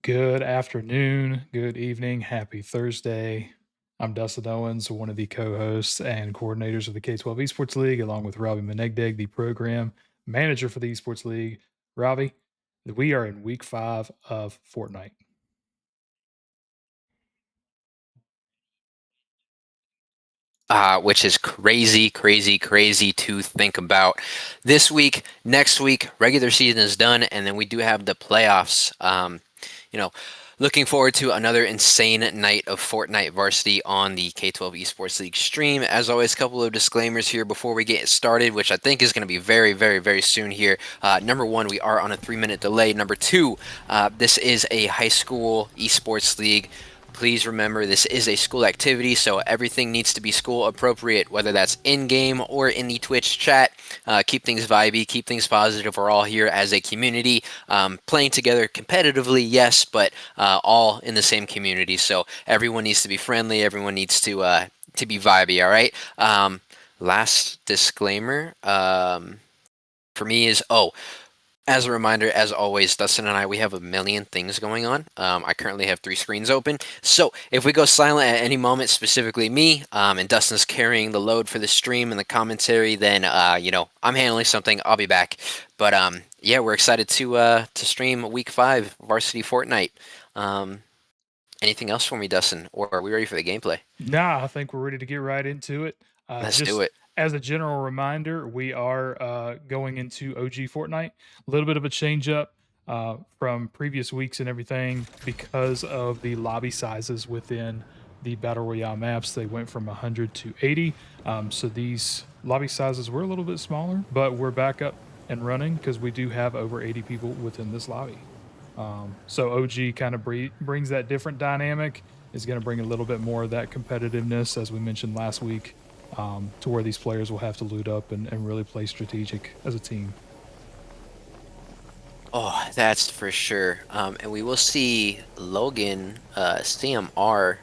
Good afternoon, good evening, happy Thursday. I'm Dustin Owens, one of the co-hosts and coordinators of the K12 Esports League, along with Robbie Menegdeg, the program manager for the Esports League. Robbie, we are in week 5 of Fortnite. Which is crazy, crazy, crazy to think about. This week, next week, regular season is done, and then we do have the playoffs. You know, looking forward to another insane night of Fortnite Varsity on the K12 Esports League stream. As always, a couple of disclaimers here before we get started, which I think is going to be very, very, very soon here. Number one, we are on a 3-minute delay. Number two, this is a high school esports league. Please remember this is a school activity, so everything needs to be school appropriate, whether that's in game or in the Twitch chat. Keep things vibey, keep things positive. We're all here as a community, playing together competitively, yes, but all in the same community. So everyone needs to be friendly. Everyone needs to be vibey. All right. Last disclaimer for me is as a reminder, as always, Dustin and I, we have a million things going on. I currently have 3 screens open. So if we go silent at any moment, specifically me, and Dustin's carrying the load for the stream and the commentary, then, I'm handling something. I'll be back. But yeah, we're excited to stream week 5 Varsity Fortnite. Um, Anything else for me, Dustin? Or are we ready for the gameplay? Nah, I think we're ready to get right into it. Let's do Just it. as a general reminder, we are going into OG Fortnite. A little bit of a change up from previous weeks and everything because of the lobby sizes within the Battle Royale maps. They went from 100 to 80. So these lobby sizes were a little bit smaller, but we're back up and running because we do have over 80 people within this lobby. So OG kind of brings that different dynamic, is going to bring a little bit more of that competitiveness, as we mentioned last week, to where these players will have to loot up and really play strategic as a team. Oh, that's for sure. And we will see Logan, CMR,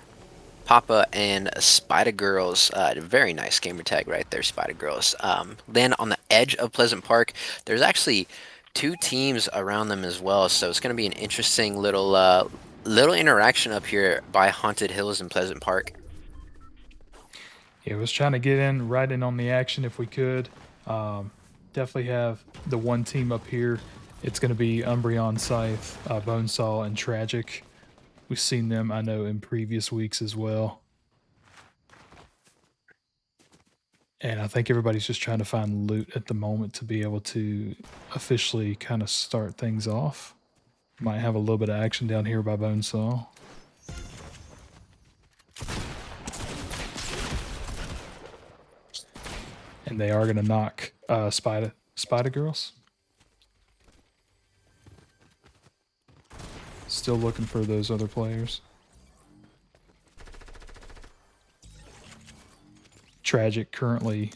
Papa, and Spider Girls. Very nice gamer tag right there, Spider Girls. Land on the edge of Pleasant Park. There's actually 2 teams around them as well, so it's going to be an interesting little interaction up here by Haunted Hills in Pleasant Park. Yeah, was trying to get in right in on the action if we could. Definitely have the one team up here. It's going to be Umbreon, Scythe, Bonesaw, and Tragic. We've seen them, I know, in previous weeks as well. And I think everybody's just trying to find loot at the moment to be able to officially kind of start things off. Might have a little bit of action down here by Bonesaw. And they are going to knock Spider Girls. Still looking for those other players. Tragic currently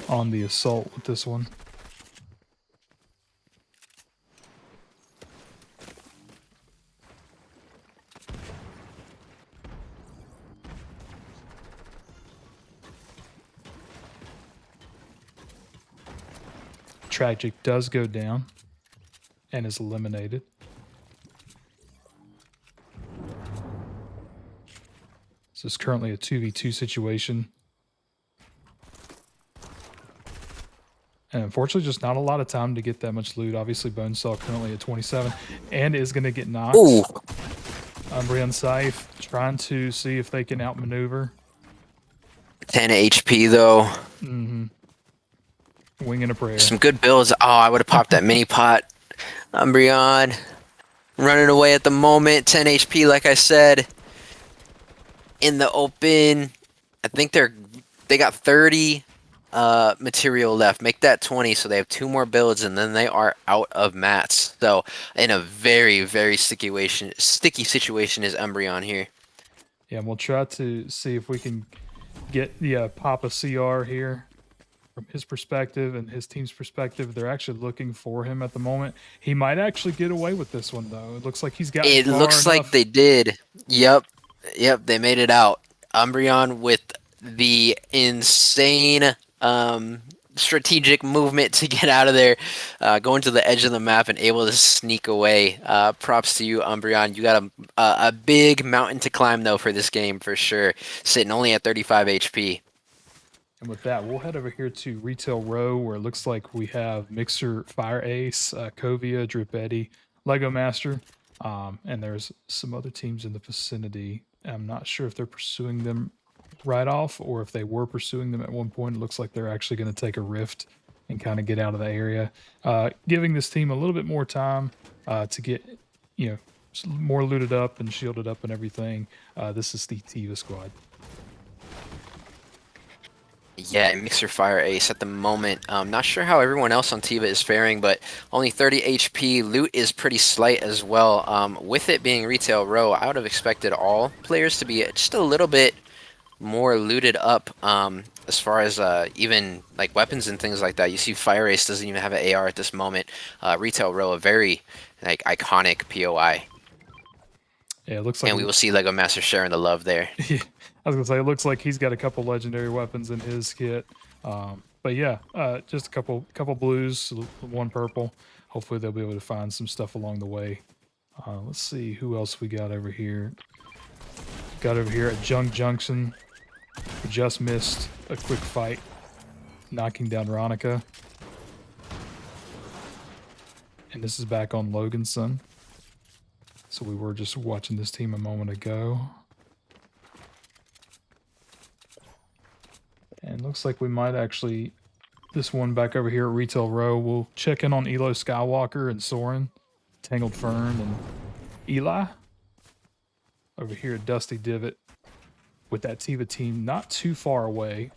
on the assault with this one. Tragic does go down and is eliminated. So it's currently a 2v2 situation. And unfortunately, just not a lot of time to get that much loot. Obviously, Bonesaw currently at 27 and is going to get knocked. Ooh, Umbreon Scythe trying to see if they can outmaneuver. 10 HP though. Mm-hmm. Winging a prayer. Some good builds. Oh, I would have popped that mini pot. Umbreon running away at the moment. 10 HP, like I said. In the open. I think they got 30 material left. Make that 20, so they have 2 more builds, and then they are out of mats. So in a very, very sticky situation is Umbreon here. Yeah, and we'll try to see if we can get the Papa CR here from his perspective and his team's perspective. They're actually looking for him at the moment. He might actually get away with this one, though. It looks like he's gotten It far looks like enough. they did. Yep, they made it out. Umbreon with the insane strategic movement to get out of there, going to the edge of the map and able to sneak away. Props to you, Umbreon. You got a big mountain to climb though for this game for sure. Sitting only at 35 HP. And with that, we'll head over here to Retail Row, where it looks like we have Mixer, Fire Ace, Covia, Drip Eddy, Lego Master, and there's some other teams in the vicinity. I'm not sure if they're pursuing them right off or if they were pursuing them at one point. It looks like they're actually going to take a rift and kind of get out of the area, giving this team a little bit more time to get, you know, more looted up and shielded up and everything. This is the Tiva squad. Yeah, Mixer Fire Ace at the moment. Not sure how everyone else on Tiva is faring, but only 30 HP. Loot is pretty slight as well. With it being Retail Row, I would have expected all players to be just a little bit more looted up as far as even like weapons and things like that. You see Fire Ace doesn't even have an AR at this moment. Retail Row, a very like iconic POI. Yeah, it looks like And we will see Lego Master sharing the love there. yeah, I was gonna say it looks like he's got a couple legendary weapons in his kit. But yeah, just a couple blues, one purple. Hopefully they'll be able to find some stuff along the way. Let's see who else we got over here. Got over here at Junk Junction. We just missed a quick fight, knocking down Ronica. And this is back on Loganson. So we were just watching this team a moment ago. And looks like we might actually, this one back over here at Retail Row, we'll check in on Elo Skywalker and Soren, Tangled Fern, and Eli. Over here at Dusty Divot with that Tiva team not too far away.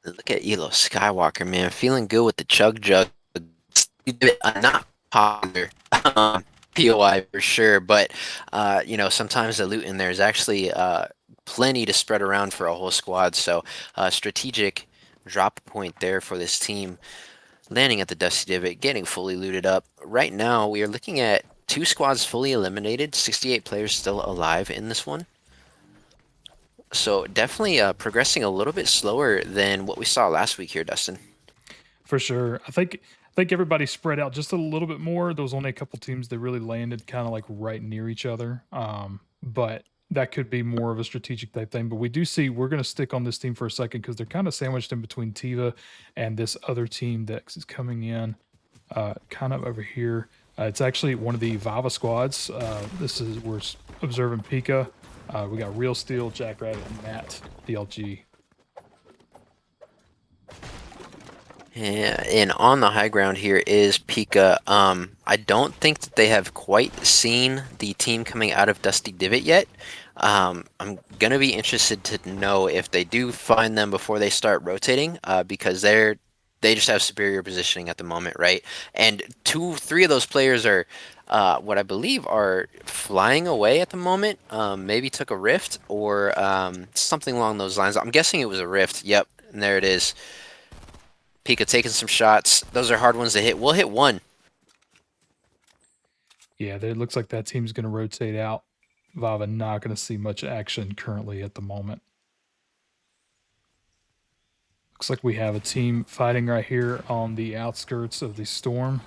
Look at Elo Skywalker, man. Feeling good with the Chug Jug. Not popular POI for sure, but you know, sometimes the loot in there is actually plenty to spread around for a whole squad. So strategic drop point there for this team. Landing at the Dusty Divot, getting fully looted up. Right now, we are looking at 2 squads fully eliminated, 68 players still alive in this one. So definitely progressing a little bit slower than what we saw last week here, Dustin. For sure. I think everybody spread out just a little bit more. There was only a couple teams that really landed kind of like right near each other. But that could be more of a strategic type thing. But we do see we're going to stick on this team for a second because they're kind of sandwiched in between Tiva and this other team that is coming in kind of over here. It's actually one of the Vava squads. This is we're observing Pika. We got Real Steel, Jackrabbit, and Matt DLG. Yeah, and on the high ground here is Pika. I don't think that they have quite seen the team coming out of Dusty Divot yet. I'm gonna be interested to know if they do find them before they start rotating, because they just have superior positioning at the moment, right? And 3 of those players are what I believe are flying away at the moment. Maybe took a rift or something along those lines. I'm guessing it was a rift. Yep, and there it is. Pika taking some shots. Those are hard ones to hit. We'll hit one. Yeah, it looks like that team's going to rotate out. Vava not going to see much action currently at the moment. Looks like we have a team fighting right here on the outskirts of the storm.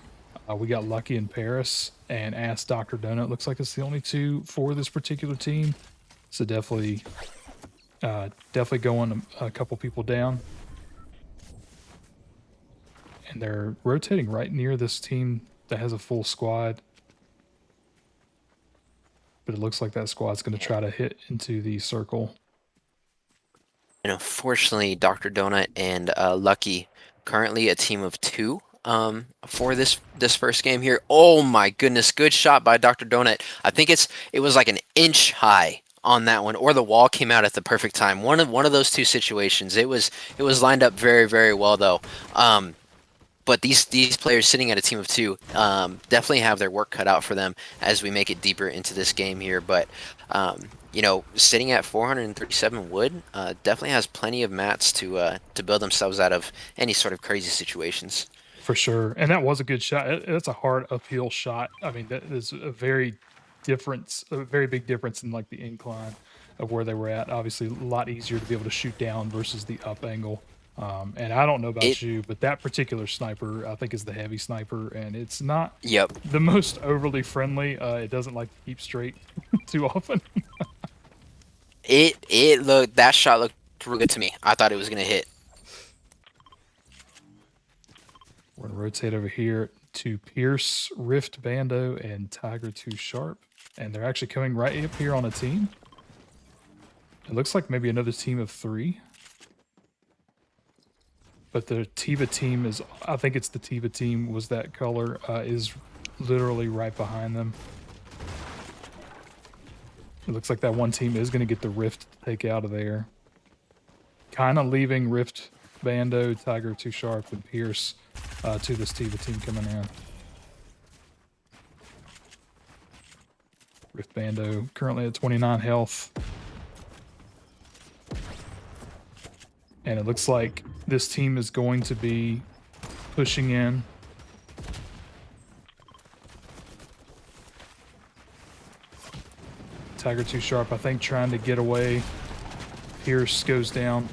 We got Lucky in Paris and Ask Dr. Donut. Looks like it's the only 2 for this particular team. So definitely going a couple people down. And they're rotating right near this team that has a full squad. But it looks like that squad's going to try to hit into the circle. And unfortunately, Dr. Donut and Lucky currently a team of 2 for this first game here. Oh my goodness, good shot by Dr. Donut. I think it was like an inch high on that one, or the wall came out at the perfect time. One of those 2 situations. It was lined up very, very well though. But these players sitting at a team of 2 definitely have their work cut out for them as we make it deeper into this game here. But you know, sitting at 437 wood definitely has plenty of mats to build themselves out of any sort of crazy situations. For sure. And that was a good shot. That's a hard uphill shot. I mean, that is a very big difference in like the incline. of where they were at. Obviously, a lot easier to be able to shoot down versus the up angle. And I don't know It about you, but that particular sniper, I think, is the heavy sniper, and it's not Yep. the most overly friendly. It doesn't like to keep straight too often. It looked that shot looked really good to me. I thought it was gonna hit. We're gonna rotate over here to Pierce, Rift Bando, and Tiger 2 Sharp, and they're actually coming right up here on a team. It looks like maybe another team of 3. But the Tiva team is, I think it's the Tiva team was that color, is literally right behind them. It looks like that one team is going to get the Rift to take out of there. Kind of leaving Rift Bando, Tiger 2 Sharp, and Pierce to this Tiva team coming in. Rift Bando currently at 29 health. And it looks like this team is going to be pushing in. Tiger 2 Sharp, I think, trying to get away. Pierce goes down.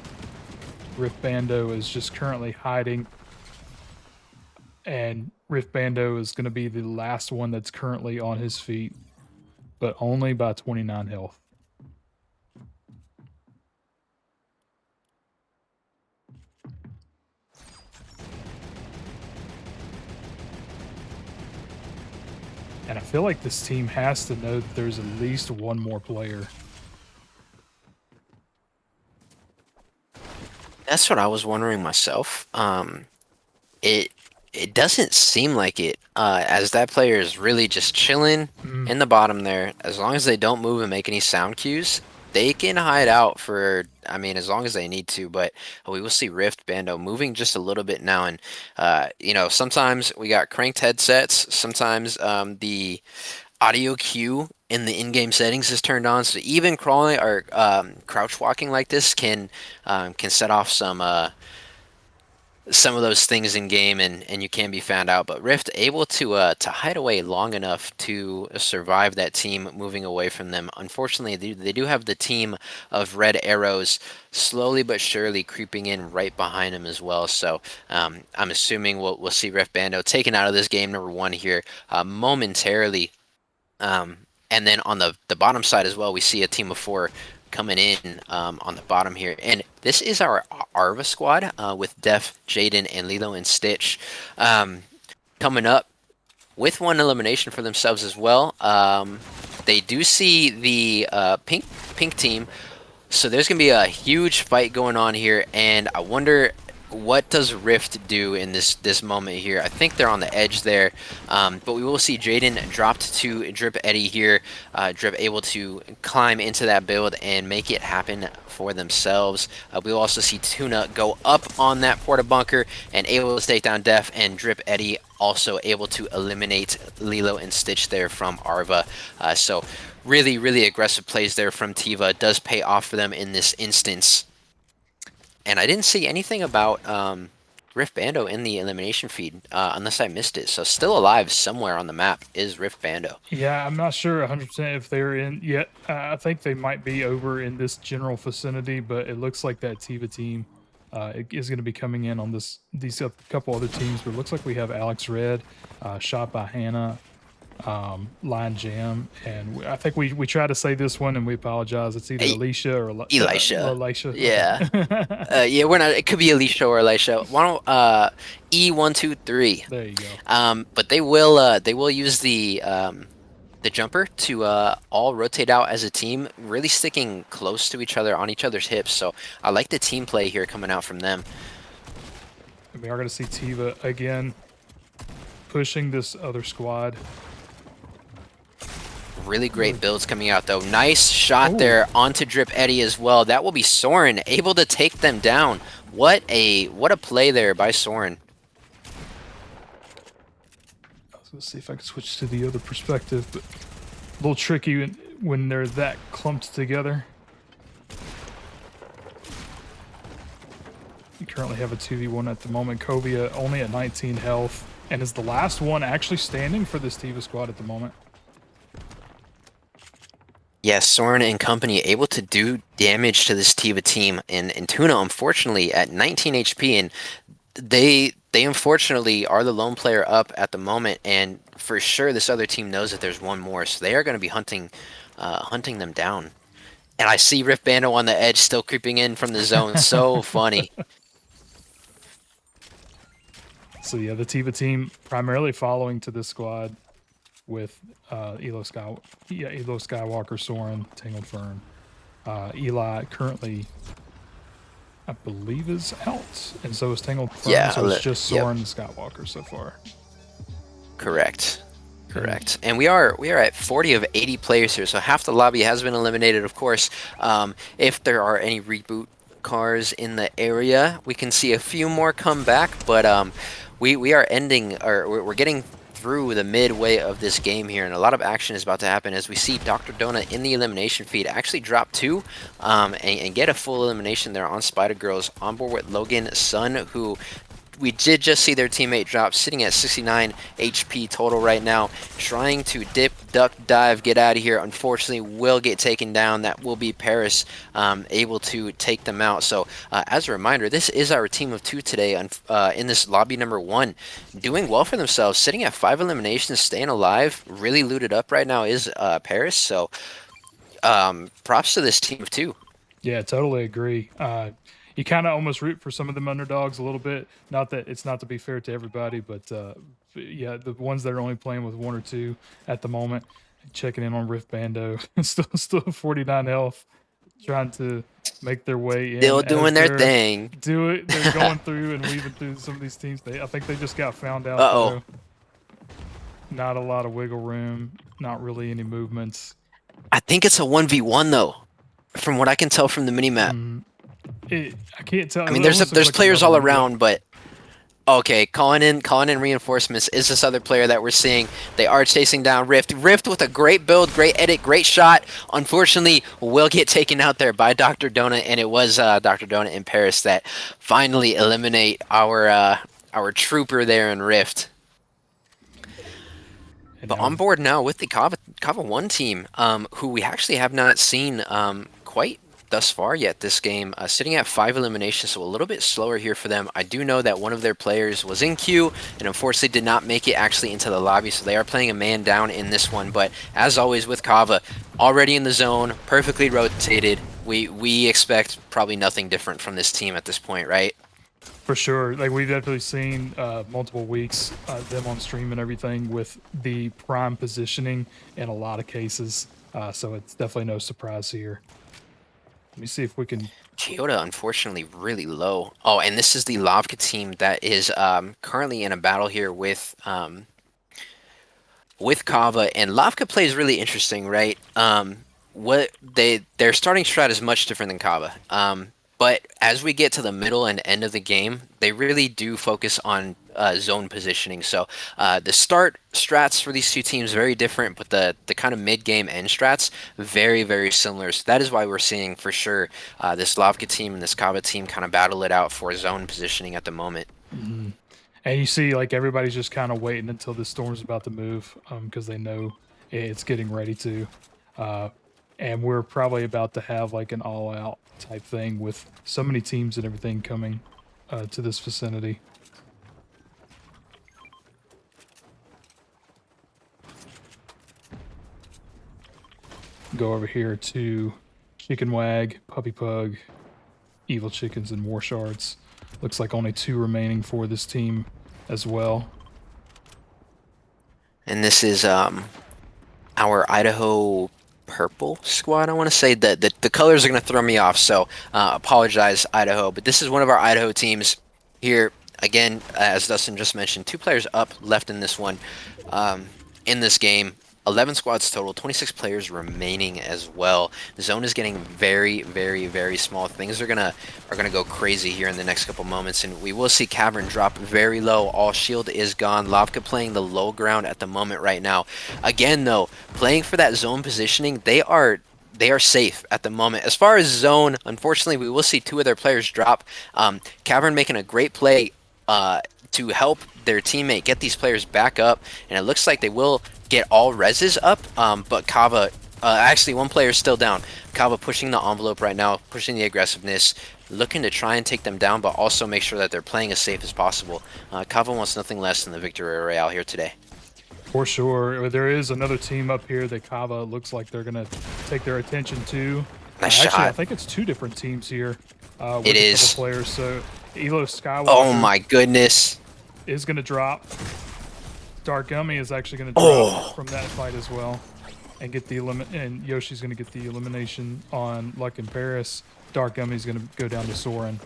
Rift Bando is just currently hiding. And Rift Bando is going to be the last one that's currently on his feet, but only by 29 health. And I feel like this team has to know that there's at least one more player. That's what I was wondering myself. It it doesn't seem like it, as that player is really just chilling Mm, in the bottom there. As long as they don't move and make any sound cues, they can hide out for, I mean, as long as they need to. But we will see Rift Bando moving just a little bit now, and you know, sometimes we got cranked headsets. Sometimes the audio cue in the in-game settings is turned on, so even crawling or crouch walking like this can set off some of those things in game, and you can be found out. But Rift able to hide away long enough to survive that team moving away from them. Unfortunately, they do have the team of red arrows slowly but surely creeping in right behind them as well. So I'm assuming we'll see Rift Bando taken out of this game number 1 here momentarily. And then on the bottom side as well, we see a team of 4 coming in on the bottom here. And this is our Arva squad with Def, Jaden, and Lilo and Stitch coming up with 1 elimination for themselves as well. They do see the pink team, so there's going to be a huge fight going on here, and I wonder what does Rift do in this moment here. I think they're on the edge there, but we will see Jaden dropped to Drip Eddie here. Drip able to climb into that build and make it happen for themselves. We will also see Tuna go up on that porta bunker and able to take down Def, and Drip Eddie also able to eliminate Lilo and Stitch there from Arva. So really aggressive plays there from Tiva. It does pay off for them in this instance. And I didn't see anything about Rift Bando in the elimination feed, unless I missed it. So still alive somewhere on the map is Rift Bando. yeah, I'm not sure 100% if they're in yet. I think they might be over in this general vicinity, but it looks like that Tiva team is going to be coming in on these couple other teams. But it looks like we have Alex Red, shot by Hannah, Line Jam, and I think we try to say this one, and we apologize. It's either Alicia or Elisha. Elisha. Yeah. Okay. Yeah, we're not. It could be Alicia or Elisha. Why don't E123? There you go. But they will use the jumper to all rotate out as a team, really sticking close to each other on each other's hips. So I like the team play here coming out from them. And we are going to see Tiva again pushing this other squad. Really great builds coming out though. Nice shot Ooh. there onto Drip Eddie as well. That will be Soren able to take them down. What a play there by Soren. I was going to see if I could switch to the other perspective, but a little tricky when they're that clumped together. We currently have a 2v1 at the moment. Kovia only at 19 health and is the last one actually standing for this Tiva squad at the moment. Yeah, Soren and company able to do damage to this Tiva team, and Tuna unfortunately at 19 HP, and they unfortunately are the lone player up at the moment, and for sure this other team knows that there's one more, so they are going to be hunting them down. And I see Rift Bando on the edge still creeping in from the zone. So funny. So yeah, the Tiva team primarily following to this squad with Elo Skywalker, Soren, Tangled Fern. Eli currently, I believe, is out, and so is Tangled Fern. Yeah, So it's just yep, Soren and Skywalker so far. correct. And Correct. And we are at 40 of 80 players here, so half the lobby has been eliminated, of course. If there are any reboot cars in the area, we can see a few more come back, but we are ending, or we're getting through the midway of this game here, and a lot of action is about to happen as we see Dr. Donut in the elimination feed actually drop two, and get a full elimination there on Spider Girls on board with Logan Sun, who we did just see their teammate drop, sitting at 69 HP total right now, trying to dip, duck, dive, get out of here. Unfortunately, will get taken down. That will be Paris, able to take them out. So, as a reminder, this is our team of two today in this lobby number one, doing well for themselves, sitting at 5 eliminations, staying alive, really looted up right now is Paris. So, props to this team of two. yeah, totally agree. You kind of almost root for some of them underdogs a little bit. Not that it's not to be fair to everybody, but yeah, the ones that are only playing with one or two at the moment. Checking in on Rift Bando, still 49 health, trying to make their way in Still as doing their they're thing. they're going through and weaving through some of these teams. I think they just got found out Uh-oh. though. Not a lot of wiggle room, not really any movements. I think it's a 1v1 though, from what I can tell from the minimap. Mm, I can't tell. I It mean, almost looks there's like a players all government, but around, but okay, calling in reinforcements is this other player that we're seeing. They are chasing down Rift. Rift with a great build, great edit, great shot. Unfortunately, will get taken out there by Dr. Donut, and it was Dr. Donut in Paris that finally eliminate our trooper there in Rift. and But now on board now with the Kava 1 team, who we actually have not seen quite thus far yet this game, sitting at 5 eliminations, so a little bit slower here for them. I do know that one of their players was in queue and unfortunately did not make it actually into the lobby, so they are playing a man down in this one. But as always with Kava, already in the zone, perfectly rotated. We expect probably nothing different from this team at this point, right? for sure, like we've definitely seen multiple weeks them on stream and everything with the prime positioning in a lot of cases. So it's definitely no surprise here. Let me see if we can. Toyota, unfortunately, really low. Oh, and this is the Lavka team that is currently in a battle here with Kava, and Lavka plays really interesting, right? What their starting strat is much different than Kava. But as we get to the middle and end of the game, they really do focus on zone positioning. So the start strats for these two teams very different, but the kind of mid game end strats very very similar. So that is why we're seeing for sure this Lavka team and this Kava team kind of battle it out for zone positioning at the moment. Mhm. And you see, like everybody's just kind of waiting until the storm's about to move, because they know it's getting ready to. Uh, and we're probably about to have like an all-out type thing with so many teams and everything coming to this vicinity. Go over here to Chicken Wag, Puppy Pug, Evil Chickens, and War Shards. Looks like only two remaining for this team as well. And this is our Idaho purple squad. I want to say that the colors are going to throw me off, so apologize, Idaho. But this is one of our Idaho teams here. Again, as Dustin just mentioned, two players up left in this one, in this game. 11 squads total, 26 players remaining as well. The zone is getting very, very, very small. Things are gonna go crazy here in the next couple moments, and we will see Cavern drop very low. All shield is gone. Lavka playing the low ground at the moment right now. Again, though, playing for that zone positioning, they are safe at the moment. As far as zone, unfortunately, we will see two of their players drop. Cavern making a great play to help their teammate get these players back up, and it looks like they will get all reses up, but Kava Actually, one player is still down. Kava pushing the envelope right now, pushing the aggressiveness, looking to try and take them down, but also make sure that they're playing as safe as possible. Kava wants nothing less than the victory royale here today. For sure. There is another team up here that Kava looks like they're gonna take their attention to. Nice Actually, I shot. think it's two different teams here It with a couple is. players. So Elo Oh Skywalker my goodness. is gonna drop. Dark Gummy is actually gonna drop Oh. from that fight as well and get the and Yoshi's gonna get the elimination on Luck in Paris. Dark Gummy's gonna go down to Soren.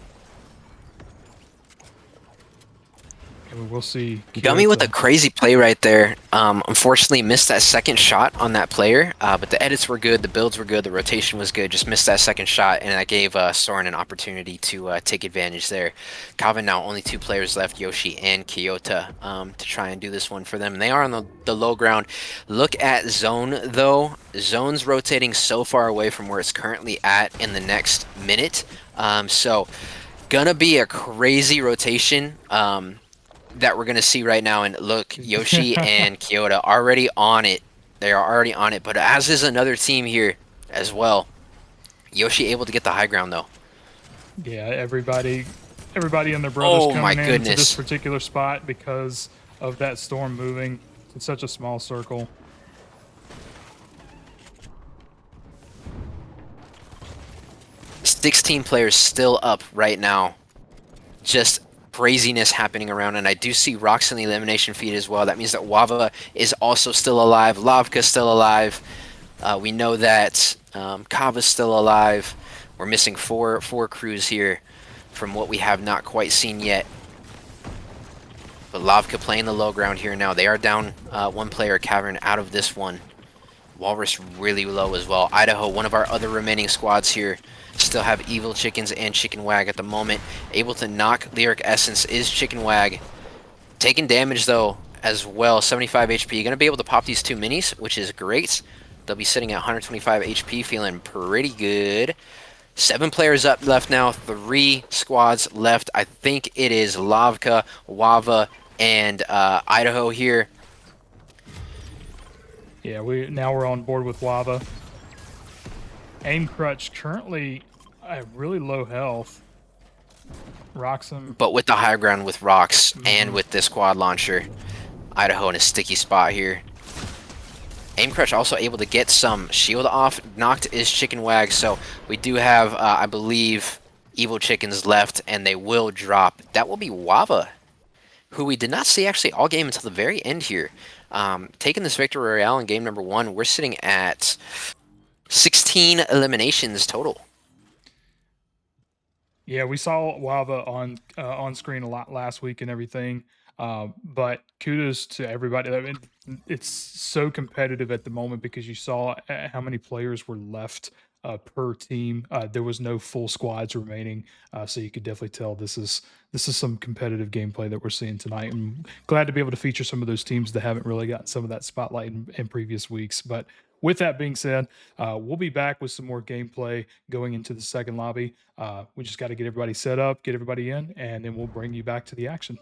And we'll see Gummy with a Kyoto. crazy play right there. Unfortunately, missed that second shot on that player, but the edits were good, the builds were good, the rotation was good. Just missed that second shot, and that gave Soren an opportunity to take advantage there. Calvin now only two players left, Yoshi and Kyoto, to try and do this one for them. They are on the low ground. Look at Zone though. Zone's rotating so far away from where it's currently at in the next minute. So gonna be a crazy rotation. That we're gonna see right now. And look, Yoshi and Kyoto already on it. They are already on it. But as is another team here as well. Yoshi able to get the high ground though. Yeah, everybody and their brothers Oh my coming into this goodness. particular spot because of that storm moving in such a small circle. 16 players still up right now. Just craziness happening around, and I do see Rocks in the elimination feed as well. That means that Wava is also still alive. Lavka's still alive. We know that Kava's still alive. We're missing four crews here from what we have not quite seen yet. But Lavka playing the low ground here now. They are down one player, Cavern, out of this one. Walrus really low as well. Idaho, one of our other remaining squads here, still have Evil Chickens and Chicken Wag at the moment. Able to knock Lyric Essence is Chicken Wag. Taking damage though as well, 75 HP. Going to be able to pop these two minis, which is great. They'll be sitting at 125 HP, feeling pretty good. 7 players up left now, 3 squads left. I think it is Lavka, Wava, and Idaho here. Yeah, we're on board with Lava. Aim Crutch currently at really low health. Roxham. But with the high ground with Rocks and Mhm. with this quad launcher, Idaho in a sticky spot here. Aim Crush also able to get some shield off. Knocked is Chicken Wag, so we do have, I believe, Evil Chickens left, and they will drop. That will be Wava, who we did not see actually all game until the very end here. Taking this Victory Royale in game number 1, we're sitting at 16 eliminations total. Yeah, we saw Wava on screen a lot last week and everything. But kudos to everybody. I mean, it's so competitive at the moment because you saw how many players were left per team. There was no full squads remaining, so you could definitely tell this is some competitive gameplay that we're seeing tonight. And glad to be able to feature some of those teams that haven't really gotten some of that spotlight in previous weeks. But with that being said, we'll be back with some more gameplay going into the second lobby. We just got to get everybody set up, get everybody in, and then we'll bring you back to the action.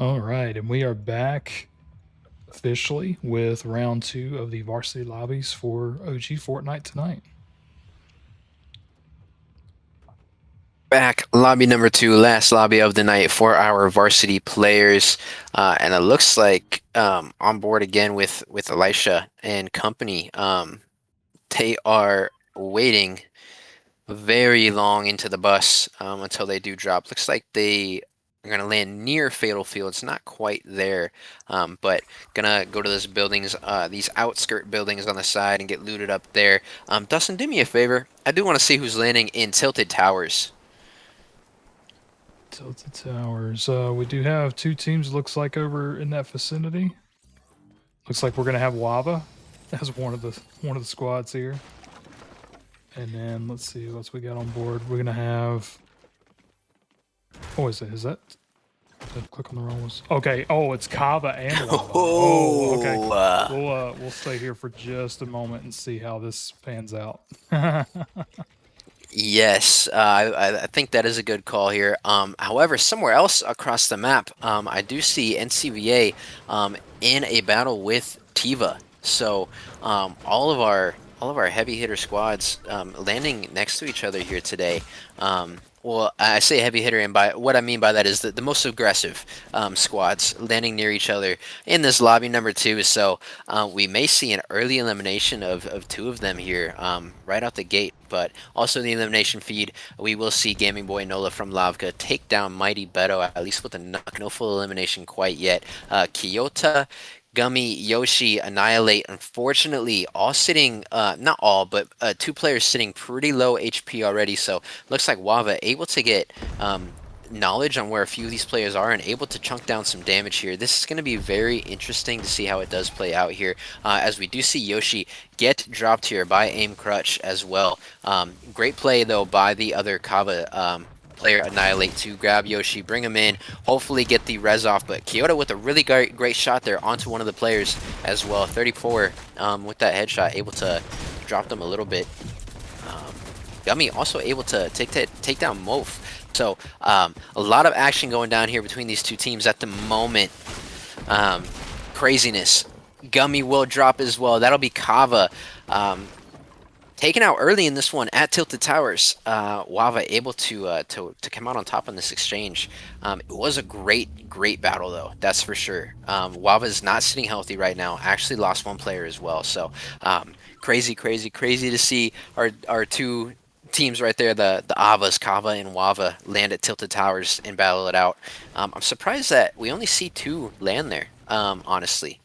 All right, and we are back officially with round two of the varsity lobbies for OG Fortnite tonight. Back, lobby number two, last lobby of the night for our varsity players, and it looks like on board again with Elisha and company. They are waiting very long into the bus until they do drop. Looks like they are gonna land near Fatal Fields, not quite there, but gonna go to those buildings, these outskirt buildings on the side, and get looted up there. Dustin, do me a favor. I do want to see who's landing in Tilted Towers. Tilted Towers. We do have two teams, looks like, over in that vicinity. Looks like we're gonna have Lava as one of the squads here. And then let's see what else we got on board. We're gonna have. Oh, is that? Did I click on the wrong ones? Okay. Oh, it's Kava and Lava. Oh, okay. Oh, We'll stay here for just a moment and see how this pans out. yes, I think that is a good call here. However, somewhere else across the map, I do see NCVA in a battle with Tiva. So all of our heavy hitter squads landing next to each other here today. Well, I say heavy hitter, and by what I mean by that is the most aggressive squads landing near each other in this lobby number two. So we may see an early elimination of two of them here right out the gate. But also in the elimination feed, we will see Gaming Boy Nola from Lavka take down Mighty Beto, at least with a knock. No full elimination quite yet. Kyoto, Gummy, Yoshi, Annihilate, unfortunately, all sitting, not all, but two players sitting pretty low HP already. So looks like Wava able to get knowledge on where a few of these players are and able to chunk down some damage here. This is going to be very interesting to see how it does play out here, as we do see Yoshi get dropped here by Aim Crutch as well. Great play, though, by the other Kava player Annihilate to grab Yoshi, bring him in, hopefully get the res off. But Kyoto with a really great shot there onto one of the players as well. 34 with that headshot, able to drop them a little bit. Gummy also able to take down Mof. So a lot of action going down here between these two teams at the moment. Craziness. Gummy will drop as well. That'll be Kava. Taken out early in this one at Tilted Towers. Wava able to come out on top in this exchange. It was a great battle though, that's for sure. Wava is not sitting healthy right now. Actually lost one player as well. So crazy to see our two teams right there, the Avas, Kava and Wava, land at Tilted Towers and battle it out. I'm surprised that we only see two land there. Honestly.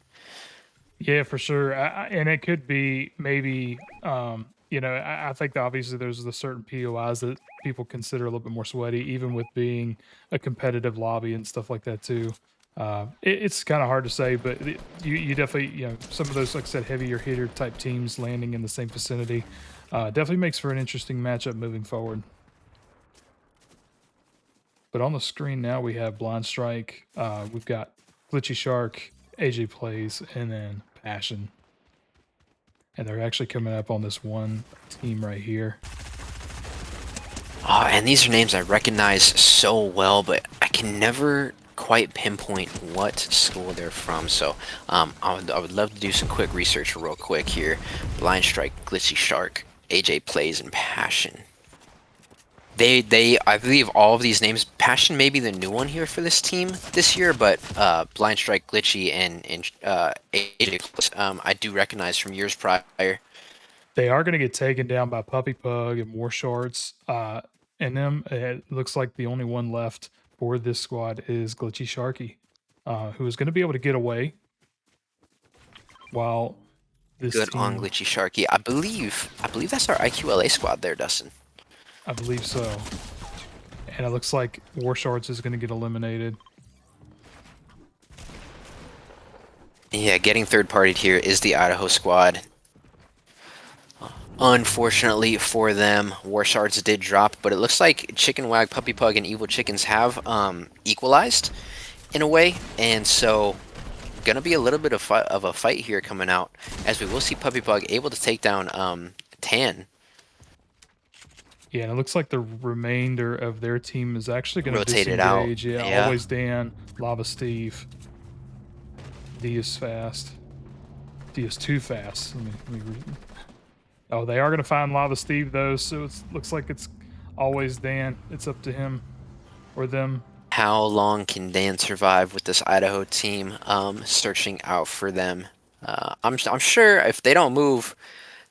Yeah, for sure. And it could be maybe, I think that obviously there's the certain POIs that people consider a little bit more sweaty, even with being a competitive lobby and stuff like that too. It's kind of hard to say, but you definitely, some of those, like I said, heavier hitter type teams landing in the same vicinity definitely makes for an interesting matchup moving forward. But on the screen now we have Blind Strike, we've got Glitchy Shark, AJ Plays, and then Passion. And they're actually coming up on this one team right here. Oh, and these are names I recognize so well, but I can never quite pinpoint what school they're from. So I would love to do some quick research real quick here. Blind Strike, Glitchy Shark, AJ Plays, and Passion. I believe all of these names. Passion may be the new one here for this team this year, but Blind Strike, Glitchy, and AJ Plays, I do recognize from years prior. They are going to get taken down by Puppy Pug and War Shards. And them, it looks like the only one left for this squad is Glitchy Sharky, who is going to be able to get away while this Good on team, Glitchy Sharky. I believe that's our IQLA squad there, Dustin. I believe so. And it looks like War Shards is going to get eliminated. Yeah, getting third-partied here is the Idaho squad. Unfortunately for them, War Shards did drop, but it looks like Chicken Wag, Puppy Pug, and Evil Chickens have equalized in a way, and so gonna be a little bit of a fight here coming out, as we will see Puppy Pug able to take down Tan. Yeah, and it looks like the remainder of their team is actually going to Rotate it out. disengage. Yeah, Yeah. always Dan, Lava Steve, D is fast. D is too fast. Oh, they are going to find Lava Steve though, so it looks like it's always Dan. It's up to him or them. How long can Dan survive with this Idaho team searching out for them? I'm sure if they don't move,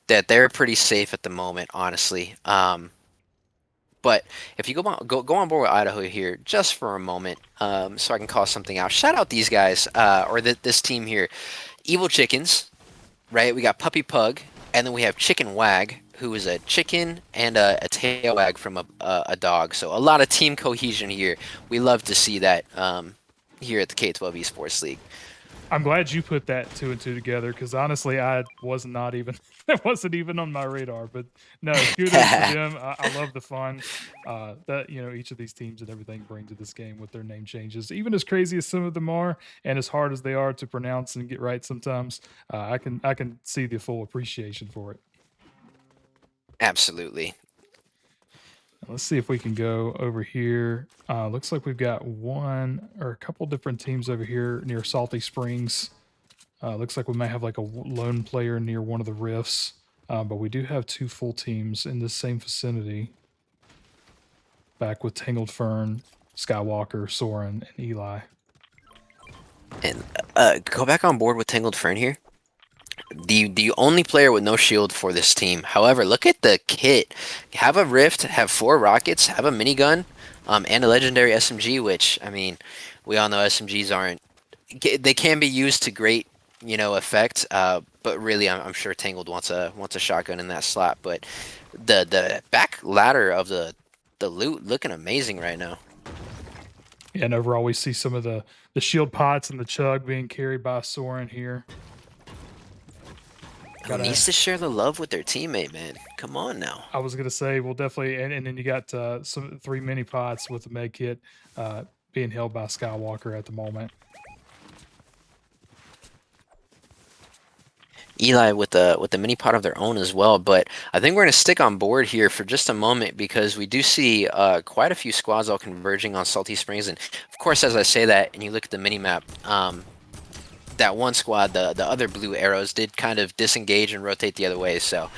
that they're pretty safe at the moment, honestly. But if you go on board with Idaho here just for a moment, so I can call something out. Shout out these guys or this team here, Evil Chickens, right? We got Puppy Pug, and then we have Chicken Wag, who is a chicken and a tail wag from a dog. So a lot of team cohesion here. We love to see that here at the K12 Esports League. I'm glad you put that two and two together because honestly, I was not even that wasn't even on my radar. But no, kudos to them. I love the fun that each of these teams and everything bring to this game with their name changes. Even as crazy as some of them are, and as hard as they are to pronounce and get right sometimes, I can see the full appreciation for it. Absolutely. Let's see if we can go over here. Looks like we've got one or a couple different teams over here near Salty Springs. Looks like we might have like a lone player near one of the rifts, but we do have two full teams in the same vicinity. Back with Tangled Fern, Skywalker, Soren, and Eli. And go back on board with Tangled Fern here. The only player with no shield for this team. However, look at the kit. Have a rift, have 4 rockets, have a minigun, and a legendary SMG. Which I mean, we all know SMGs aren't. They can be used to great, effect. But really, I'm sure Tangled wants a shotgun in that slot. But the back ladder of the loot looking amazing right now. Yeah, and overall, we see some of the shield pots and the chug being carried by Soren here. Who needs to share the love with their teammate, man? Come on now. I was gonna say, we'll definitely, and then you got some 3 mini pots with the med kit being held by Skywalker at the moment. Eli with the mini pot of their own as well, but I think we're going to stick on board here for just a moment because we do see quite a few squads all converging on Salty Springs, and of course, as I say that, and you look at the mini map, that one squad, the other blue arrows, did kind of disengage and rotate the other way, so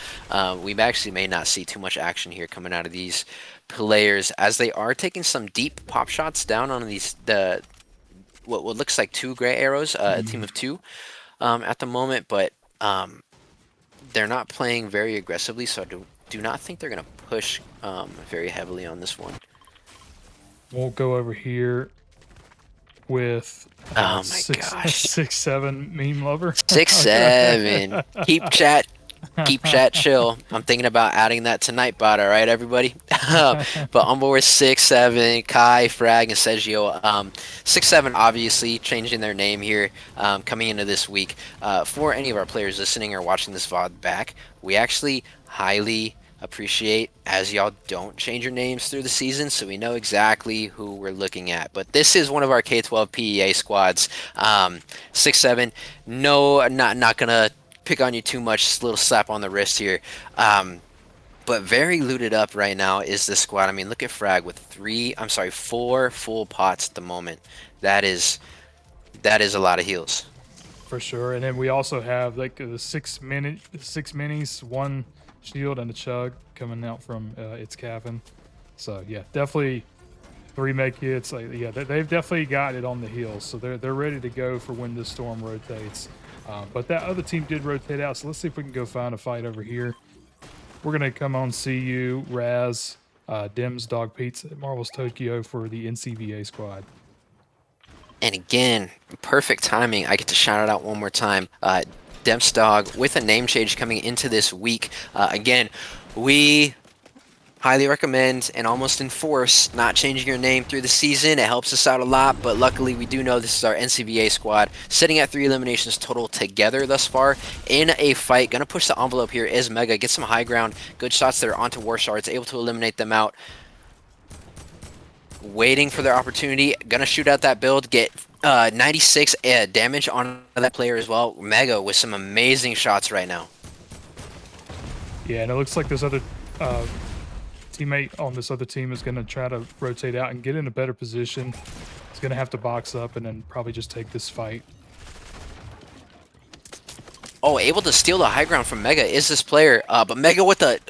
we actually may not see too much action here coming out of these players as they are taking some deep pop shots down on what looks like 2 gray arrows, a team of 2 at the moment, but they're not playing very aggressively, so I do not think they're going to push very heavily on this one. We'll go over here with oh my gosh, 6-7 meme lover. 6-7. Keep chat chill. I'm thinking about adding that to Nightbot, all right, everybody? But on board 6-7, Kai, Frag, and Sergio. 6-7 obviously changing their name here coming into this week. For any of our players listening or watching this VOD back, we actually highly appreciate as y'all don't change your names through the season, so we know exactly who we're looking at. But this is one of our K12 PEA squads. 6-7. No, not gonna pick on you too much, just a little slap on the wrist here. But very looted up right now is this squad. I mean, look at Frag with 4 full pots at the moment. That is a lot of heals. For sure. And then we also have like the 6 minis, 1 shield, and a chug coming out from its cabin. So yeah, definitely 3 med kits. Yeah, they've definitely got it on the heels, so they're ready to go for when this storm rotates. But that other team did rotate out, so let's see if we can go find a fight over here. We're gonna come on CU, Raz, Dims, Dog Pizza, Marvel's Tokyo for the NCVA squad. And again, perfect timing. I get to shout it out one more time. Demps Dog with a name change coming into this week. Again, we highly recommend and almost enforce not changing your name through the season. It helps us out a lot, but luckily we do know this is our NCVA squad, sitting at 3 eliminations total together thus far in a fight. Gonna push the envelope here is Mega, get some high ground, good shots there onto War Shards, able to eliminate them out. Waiting for their opportunity, gonna shoot out that build, get 96 damage on that player as well. Mega with some amazing shots right now. Yeah, and it looks like this other teammate on this other team is going to try to rotate out and get in a better position. He's going to have to box up and then probably just take this fight. Oh, able to steal the high ground from Mega is this player, but Mega with a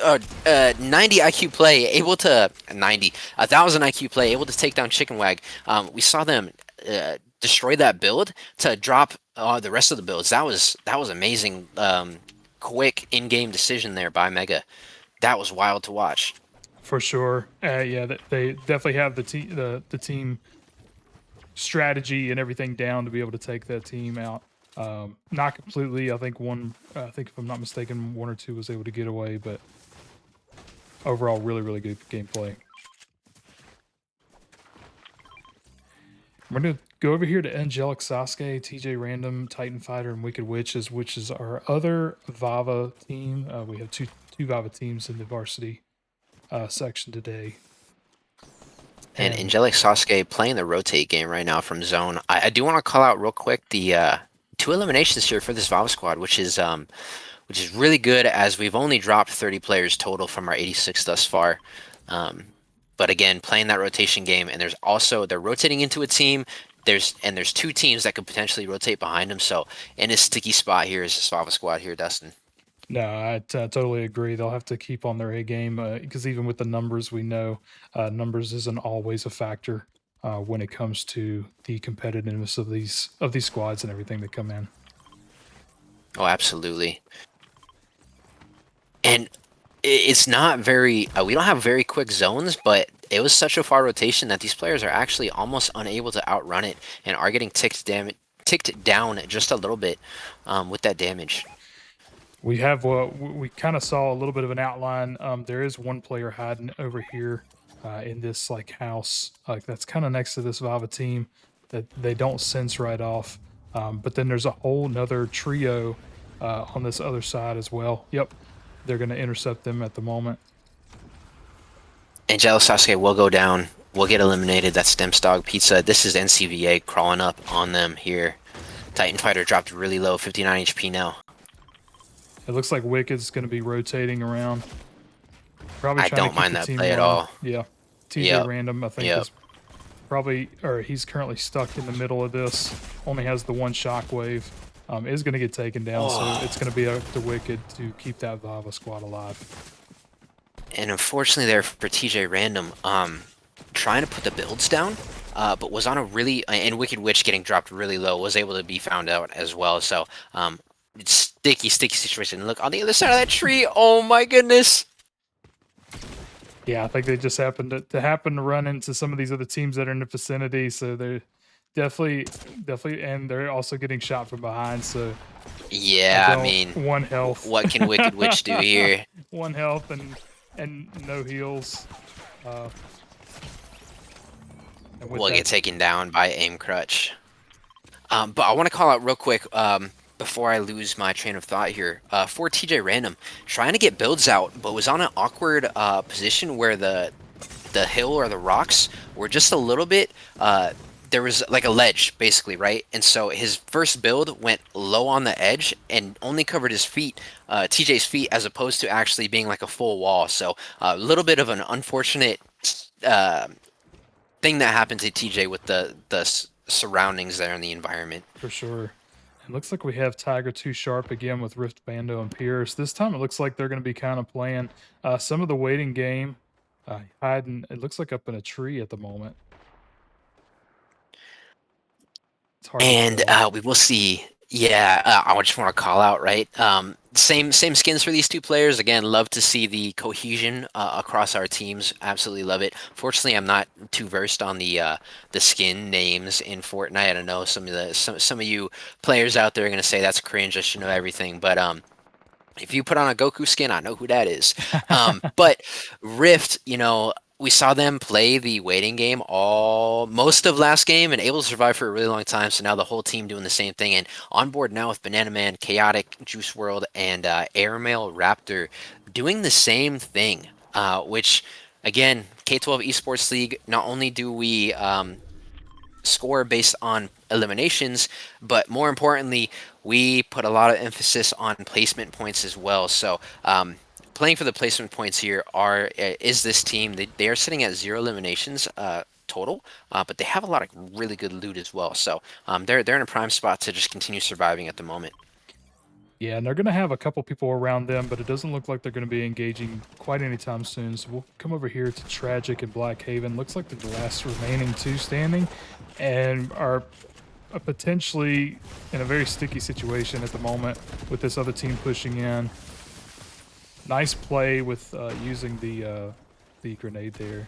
90 IQ play, able to 1,000 IQ play, able to take down Chicken Wag. We saw them destroy that build to drop the rest of the builds. That was amazing. Quick in-game decision there by Mega. That was wild to watch. For sure. Yeah, they definitely have the team strategy and everything down to be able to take that team out. Not completely. I think if I'm not mistaken, one or two was able to get away, but overall, really, really good gameplay. We're gonna go over here to Angelic Sasuke, TJ Random, Titan Fighter, and Wicked Witches, which is our other Vava team. We have two Vava teams in the varsity section today. And Angelic Sasuke playing the rotate game right now from zone. I do want to call out real quick the 2 eliminations here for this Valve squad, which is really good as we've only dropped 30 players total from our 86 thus far. But again, playing that rotation game, and they're rotating into a team. There's 2 teams that could potentially rotate behind them. So in a sticky spot here is this Valve squad here, Dustin. No, I totally agree. They'll have to keep on their A game because even with the numbers, we know numbers isn't always a factor when it comes to the competitiveness of these squads and everything that come in. Oh, absolutely. And it's not very. We don't have very quick zones, but it was such a far rotation that these players are actually almost unable to outrun it and are getting ticked down just a little bit with that damage. We have we kind of saw a little bit of an outline. There is one player hiding over here in this like house, like that's kind of next to this Vava team that they don't sense right off. But then there's a whole nother trio on this other side as well. Yep, they're going to intercept them at the moment. Angelo Sasuke will go down. Will get eliminated. That's Stemps Dog Pizza. This is NCVA crawling up on them here. Titan Fighter dropped really low, 59 HP now. It looks like Wicked's going to be rotating around. Probably I trying don't to keep mind the that team play at running. all. Yeah. TJ Yep. Random, I think, Yep. is probably, or he's currently stuck in the middle of this. Only has the one shockwave. Is going to get taken down, so it's going to be up to Wicked to keep that Vava squad alive. And unfortunately there for TJ Random, trying to put the builds down, but was on a really, and Wicked Witch getting dropped really low, was able to be found out as well. So, sticky situation. Look, on the other side of that tree, oh my goodness. Yeah, I think they just happened to happen to run into some of these other teams that are in the vicinity, so they're definitely, and they're also getting shot from behind. So Yeah, I mean, one health. what can Wicked Witch do here? One health and no heals. And with Will that, get taken down by Aim Crutch. But I want to call out real quick before I lose my train of thought here. For TJ Random, trying to get builds out, but was on an awkward position where the hill or the rocks were just a little bit. There was like a ledge, basically, right? And so his first build went low on the edge and only covered his feet, TJ's feet, as opposed to actually being like a full wall. So a little bit of an unfortunate thing that happened to TJ with the surroundings there in the environment. for sure. It looks like we have Tiger 2 Sharp again with Rift Bando and Pierce. This time it looks like they're going to be kind of playing some of the waiting game, hiding. It looks like up in a tree at the moment. It's hard to And tell. we will see. Yeah, I just want to call out, right? Same skins for these two players. Again, love to see the cohesion across our teams. Absolutely love it. Fortunately, I'm not too versed on the skin names in Fortnite. I don't know some of you players out there are gonna say that's cringe. I should know everything, but if you put on a Goku skin, I know who that is. But Rift, we saw them play the waiting game most of last game and able to survive for a really long time. So now the whole team doing the same thing and on board now with Banana Man, Chaotic, Juice World, and Airmail Raptor doing the same thing. Which again, K12 Esports League. Not only do we score based on eliminations, but more importantly, we put a lot of emphasis on placement points as well. So playing for the placement points here is this team. They are sitting at 0 eliminations total, but they have a lot of really good loot as well. So they're in a prime spot to just continue surviving at the moment. Yeah, and they're going to have a couple people around them, but it doesn't look like they're going to be engaging quite anytime soon. So we'll come over here to Tragic and Black Haven. Looks like they're the last remaining two standing and are potentially in a very sticky situation at the moment with this other team pushing in. Nice play with using the grenade there.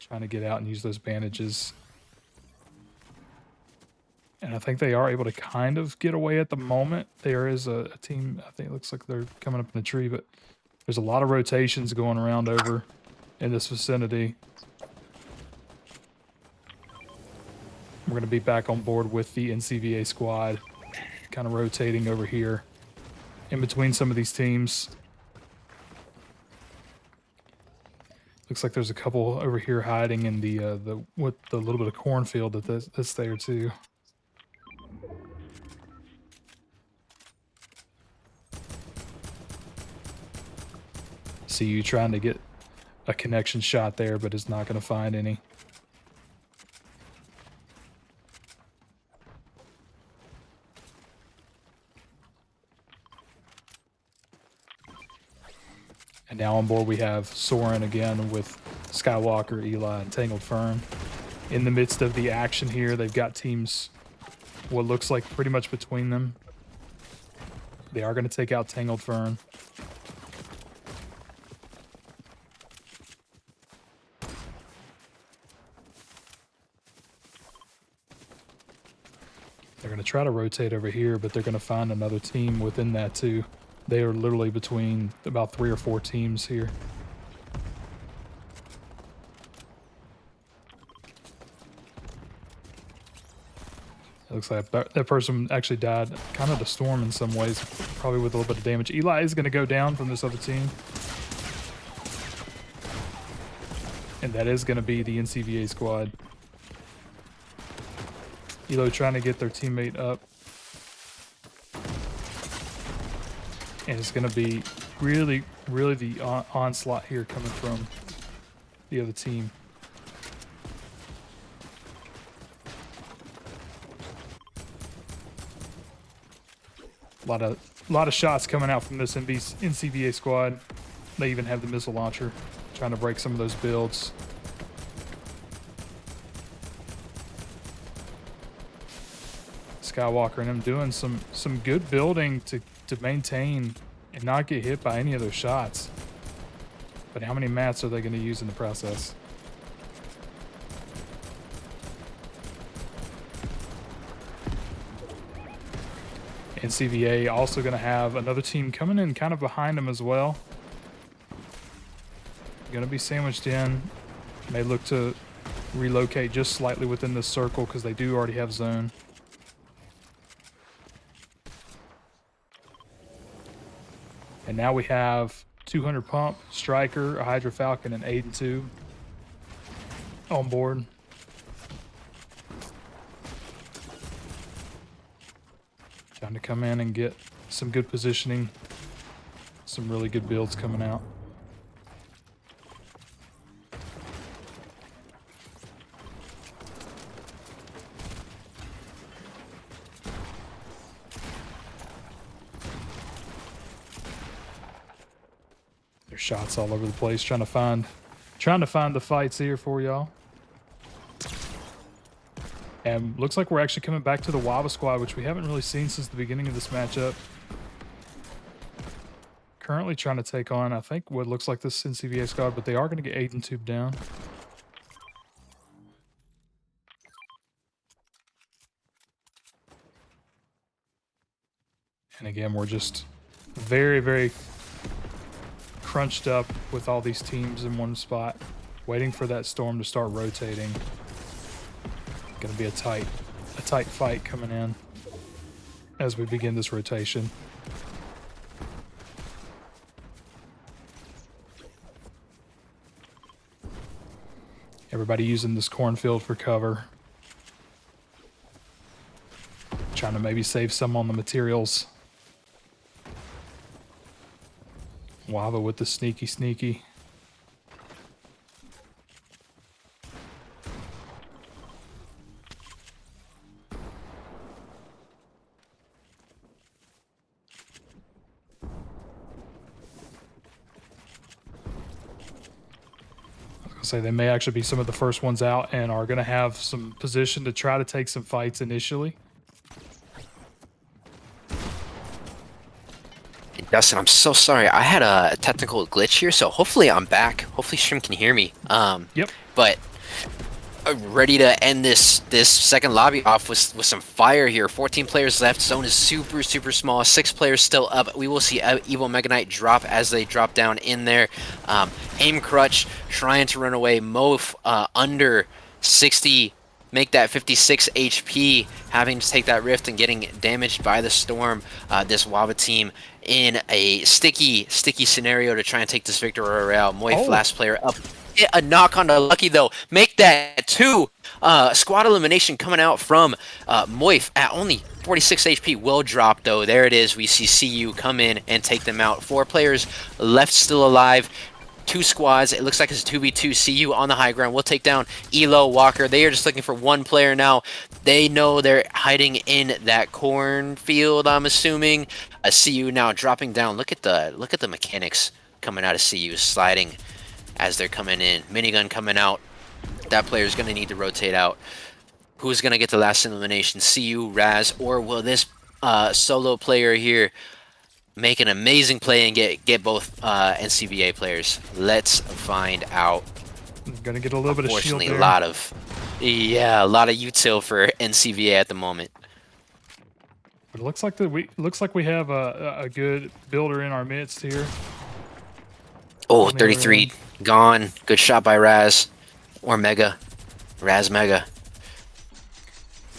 Trying to get out and use those bandages. And I think they are able to kind of get away at the moment. There is a team, I think it looks like they're coming up in a tree, but there's a lot of rotations going around over in this vicinity. We're going to be back on board with the NCVA squad, kind of rotating over here in between some of these teams. Looks like there's a couple over here hiding in the with the little bit of cornfield that's there too. See you trying to get a connection shot there, but is not going to find any. And now on board we have Soren again with Skywalker, Eli, and Tangled Fern. In the midst of the action here, they've got teams what looks like pretty much between them. They are going to take out Tangled Fern. They're going to try to rotate over here, but they're going to find another team within that too. They are literally between about 3 or 4 teams here. It looks like that person actually died kind of the storm in some ways, probably with a little bit of damage. Eli is going to go down from this other team. And that is going to be the NCVA squad. Elo trying to get their teammate up. And it's going to be really, really the onslaught here coming from the other team. A lot of shots coming out from this NCVA squad. They even have the missile launcher, trying to break some of those builds. Skywalker and him doing some good building to maintain and not get hit by any of those shots. But how many mats are they going to use in the process? NCVA also going to have another team coming in kind of behind them as well. Going to be sandwiched in. May look to relocate just slightly within this circle because they do already have zone. And now we have 200 Pump, Striker, a Hydra Falcon, and Aiden 2 on board. Trying to come in and get some good positioning. Some really good builds coming out. There's shots all over the place, trying to find the fights here for y'all. And looks like we're actually coming back to the Waba squad, which we haven't really seen since the beginning of this matchup. Currently trying to take on, I think, what looks like this NCVA squad, but they are going to get Aiden Tube down. And again, we're just very, very crunched up with all these teams in one spot, waiting for that storm to start rotating. Going to be a tight fight coming in as we begin this rotation. Everybody using this cornfield for cover. Trying to maybe save some on the materials. Lava with the sneaky, sneaky. I was gonna say they may actually be some of the first ones out and are gonna have some position to try to take some fights initially. And Dustin, I'm so sorry. I had a technical glitch here, so hopefully I'm back. Hopefully stream can hear me. Yep. But ready to end this second lobby off with some fire here. 14 players left. Zone is super small. 6 players still up. We will see Evil Mega Knight drop as they drop down in there. Aim Crutch trying to run away. Mof under 60. Make that 56 HP, having to take that rift and getting damaged by the storm. This Wava team in a sticky scenario to try and take this victory royale. Moif, Oh, last player up. Get a knock on the Lucky though. Make that 2. Squad elimination coming out from Moif at only 46 HP. Will drop though. There it is. We see CU come in and take them out. 4 players left still alive. 2 squads. It looks like it's 2v2. CU on the high ground. We'll take down Elo, Walker. They are just looking for 1 player now. They know they're hiding in that cornfield, I'm assuming. CU now dropping down. Look at the mechanics coming out of CU, sliding as they're coming in. Minigun coming out. That player is going to need to rotate out. Who's going to get the last elimination? CU, Raz, or will this solo player here make an amazing play and get both NCBA players? Let's find out. gonna get a little bit of shield Unfortunately, there. a lot of util for NCBA at the moment. But it looks like we have a good builder in our midst here Oh, on the other 33 end. gone. Good shot by Raz or Mega. Raz Mega.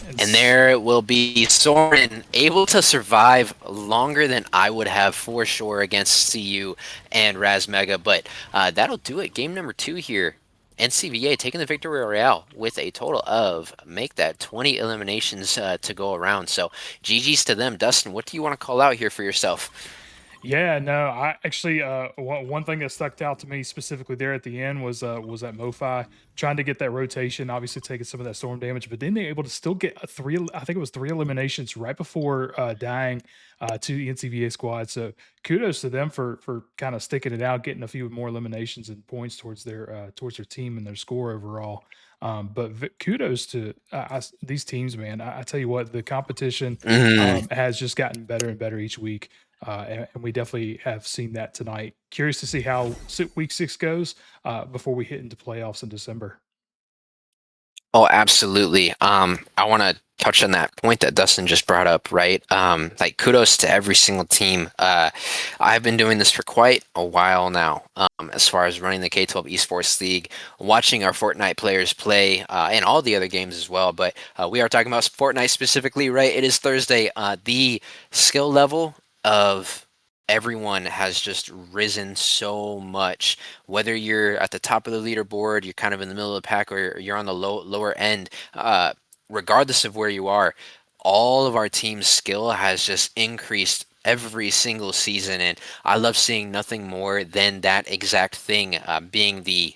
And And there will be Soren able to survive longer than I would have for sure against CU and Razmega, but that'll do it. Game number 2 here. NCVA taking the victory royale with a total of make that 20 eliminations to go around. So GG's to them. Dustin, what do you want to call out here for yourself? yeah, no, I actually one thing that stuck out to me specifically there at the end was that MoFi trying to get that rotation, obviously taking some of that storm damage, but then they able to still get a I think it was 3 eliminations right before dying to the NCVA squad. So kudos to them for kind of sticking it out, getting a few more eliminations and points towards their team and their score overall. But kudos to these teams, man. I tell you what, the competition Mhm. has just gotten better and better each week. And we definitely have seen that tonight. Curious to see how week 6 goes before we hit into playoffs in December. Oh, absolutely. I want to touch on that point that Dustin just brought up, right? Like kudos to every single team. I've been doing this for quite a while now, as far as running the K12 Esports League, watching our Fortnite players play, and all the other games as well. But we are talking about Fortnite specifically, right? It is Thursday. The skill level of everyone has just risen so much, whether you're at the top of the leaderboard, you're kind of in the middle of the pack, or you're on the lower end. Regardless of where you are, all of our team's skill has just increased every single season, and I love seeing nothing more than that exact thing, being the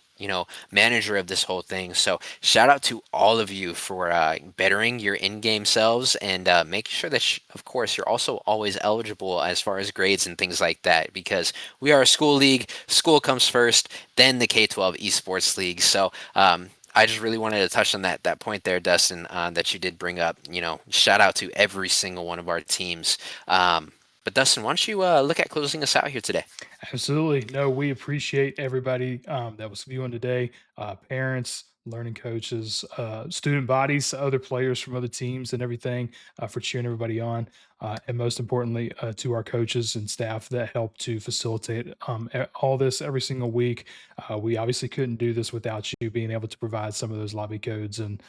manager of this whole thing. So shout out to all of you for bettering your in-game selves, and making sure that of course you're also always eligible as far as grades and things like that, because we are a school league. School comes first, then the K12 Esports League. So I just really wanted to touch on that point there, Dustin, that you did bring up. Shout out to every single one of our teams. But Dustin, why don't you look at closing us out here today? Absolutely. No, we appreciate everybody that was viewing today, parents, learning coaches, student bodies, other players from other teams, and everything for cheering everybody on. And most importantly, to our coaches and staff that help to facilitate all this every single week. We obviously couldn't do this without you being able to provide some of those lobby codes and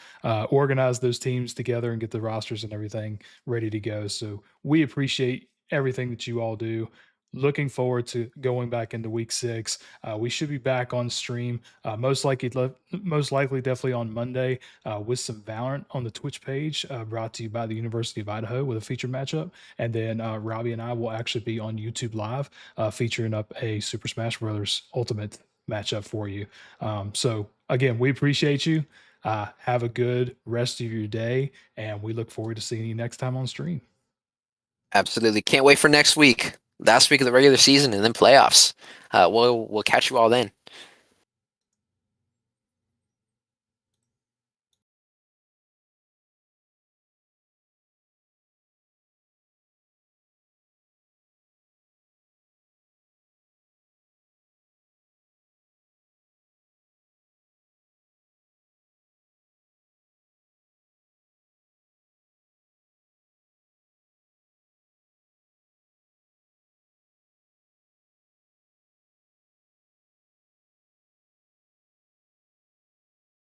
organize those teams together and get the rosters and everything ready to go. So we appreciate everything that you all do. looking forward to going back into week 6. We should be back on stream, most likely definitely on Monday, with some Valorant on the Twitch page, brought to you by the University of Idaho with a featured matchup. And then Robbie and I will actually be on YouTube Live, featuring up a Super Smash Brothers Ultimate matchup for you. So again, we appreciate you. Have a good rest of your day, and we look forward to seeing you next time on stream. Absolutely. Can't wait for next week. Last week of the regular season and then playoffs. We'll catch you all then.